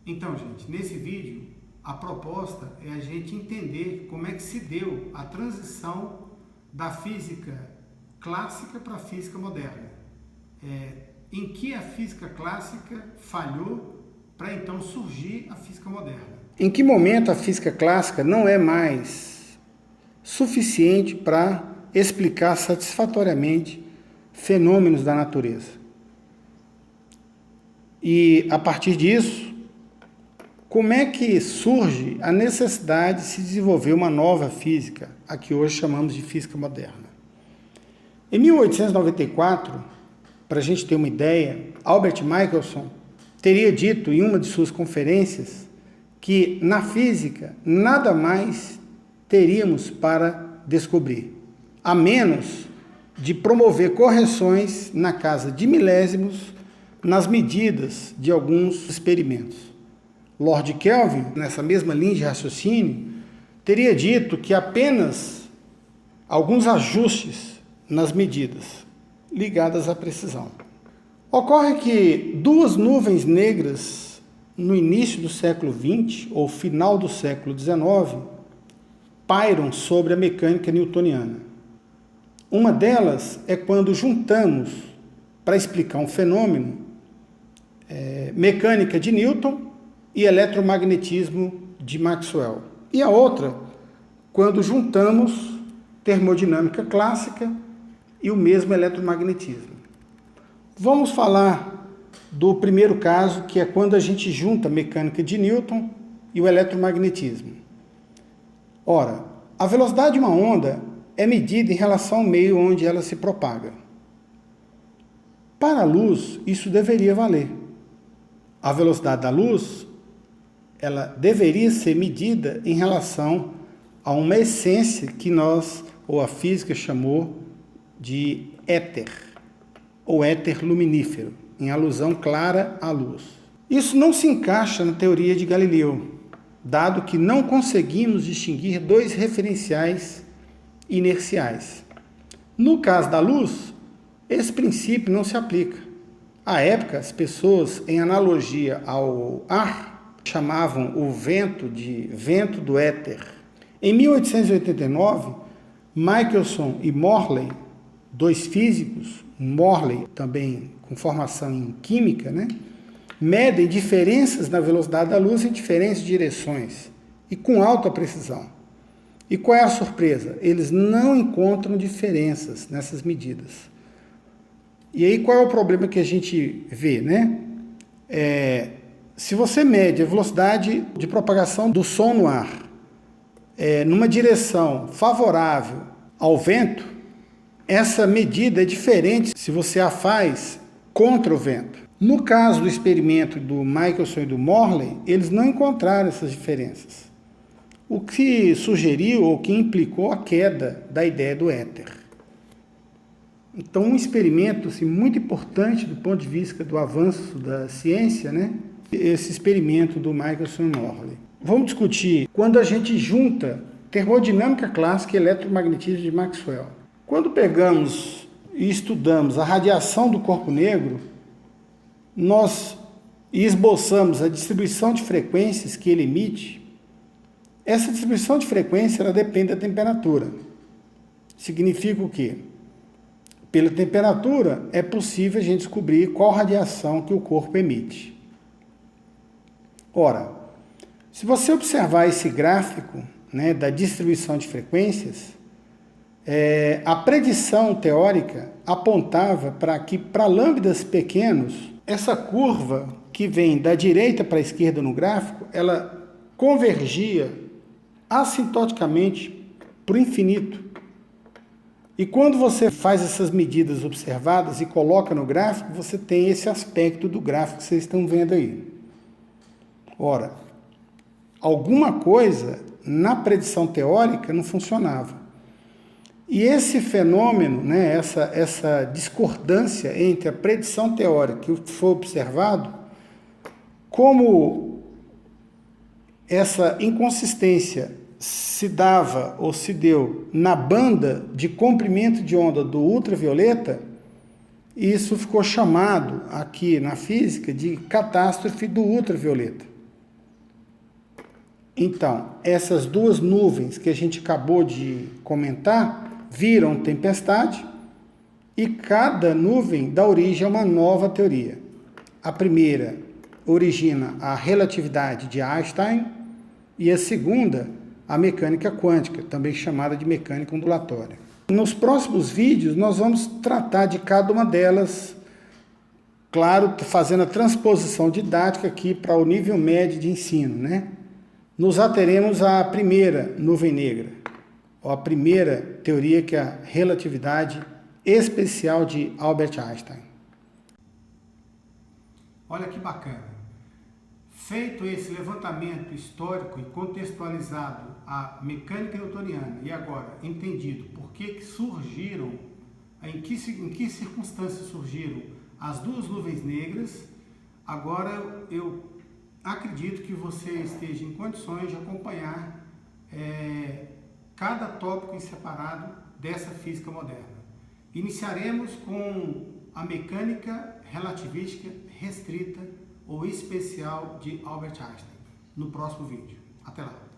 Então, gente, nesse vídeo, a proposta é a gente entender como é que se deu a transição da física clássica para a física moderna. Em que a física clássica falhou para então surgir a física moderna. Em que momento a física clássica não é mais suficiente para explicar satisfatoriamente fenômenos da natureza. E, a partir disso, como é que surge a necessidade de se desenvolver uma nova física, a que hoje chamamos de física moderna? Em 1894, para a gente ter uma ideia, Albert Michelson teria dito em uma de suas conferências que na física nada mais teríamos para descobrir, a menos de promover correções na casa de milésimos nas medidas de alguns experimentos. Lord Kelvin, nessa mesma linha de raciocínio, teria dito que apenas alguns ajustes nas medidas ligadas à precisão. Ocorre que duas nuvens negras no início do século XX ou final do século XIX pairam sobre a mecânica newtoniana. Uma delas é quando juntamos, para explicar um fenômeno, mecânica de Newton e eletromagnetismo de Maxwell. E a outra, quando juntamos termodinâmica clássica e o mesmo eletromagnetismo. Vamos falar do primeiro caso, que é quando a gente junta a mecânica de Newton e o eletromagnetismo. Ora, a velocidade de uma onda é medida em relação ao meio onde ela se propaga. Para a luz, isso deveria valer. A velocidade da luz, ela deveria ser medida em relação a uma essência que nós, ou a física, chamou de éter, ou éter luminífero, em alusão clara à luz. Isso não se encaixa na teoria de Galileu, dado que não conseguimos distinguir dois referenciais inerciais. No caso da luz, esse princípio não se aplica. À época, as pessoas, em analogia ao ar, chamavam o vento de vento do éter. Em 1889, Michelson e Morley, dois físicos, Morley também com formação em química, medem diferenças na velocidade da luz em diferentes direções e com alta precisão. E qual é a surpresa? Eles não encontram diferenças nessas medidas. E aí qual é o problema que a gente vê, se você mede a velocidade de propagação do som no ar numa direção favorável ao vento, essa medida é diferente se você a faz contra o vento. No caso do experimento do Michelson e do Morley, eles não encontraram essas diferenças, o que sugeriu ou que implicou a queda da ideia do éter. Então, um experimento muito importante do ponto de vista do avanço da ciência, esse experimento do Michelson e Morley. Vamos discutir quando a gente junta termodinâmica clássica e eletromagnetismo de Maxwell. Quando pegamos e estudamos a radiação do corpo negro, nós esboçamos a distribuição de frequências que ele emite. Essa distribuição de frequência ela depende da temperatura. Significa o quê? Pela temperatura é possível a gente descobrir qual radiação que o corpo emite. Ora, se você observar esse gráfico da distribuição de frequências, a predição teórica apontava para que, para lambdas pequenos, essa curva que vem da direita para a esquerda no gráfico, ela convergia assintoticamente para o infinito. E quando você faz essas medidas observadas e coloca no gráfico, você tem esse aspecto do gráfico que vocês estão vendo aí. Ora, alguma coisa na predição teórica não funcionava. E esse fenômeno, essa discordância entre a predição teórica e o que foi observado, como essa inconsistência se dava ou se deu na banda de comprimento de onda do ultravioleta, isso ficou chamado aqui na física de catástrofe do ultravioleta. Então, essas duas nuvens que a gente acabou de comentar viram tempestade e cada nuvem dá origem a uma nova teoria. A primeira origina a relatividade de Einstein e a segunda, a mecânica quântica, também chamada de mecânica ondulatória. Nos próximos vídeos, nós vamos tratar de cada uma delas, claro, fazendo a transposição didática aqui para o nível médio de ensino, né? Nos ateremos à primeira nuvem negra, ou a primeira teoria, que é a relatividade especial de Albert Einstein. Olha que bacana. Feito esse levantamento histórico e contextualizado a mecânica newtoniana, e agora entendido por que surgiram, em que circunstâncias surgiram as duas nuvens negras, agora eu acredito que você esteja em condições de acompanhar cada tópico em separado dessa física moderna. Iniciaremos com a mecânica relativística restrita ou especial de Albert Einstein no próximo vídeo. Até lá!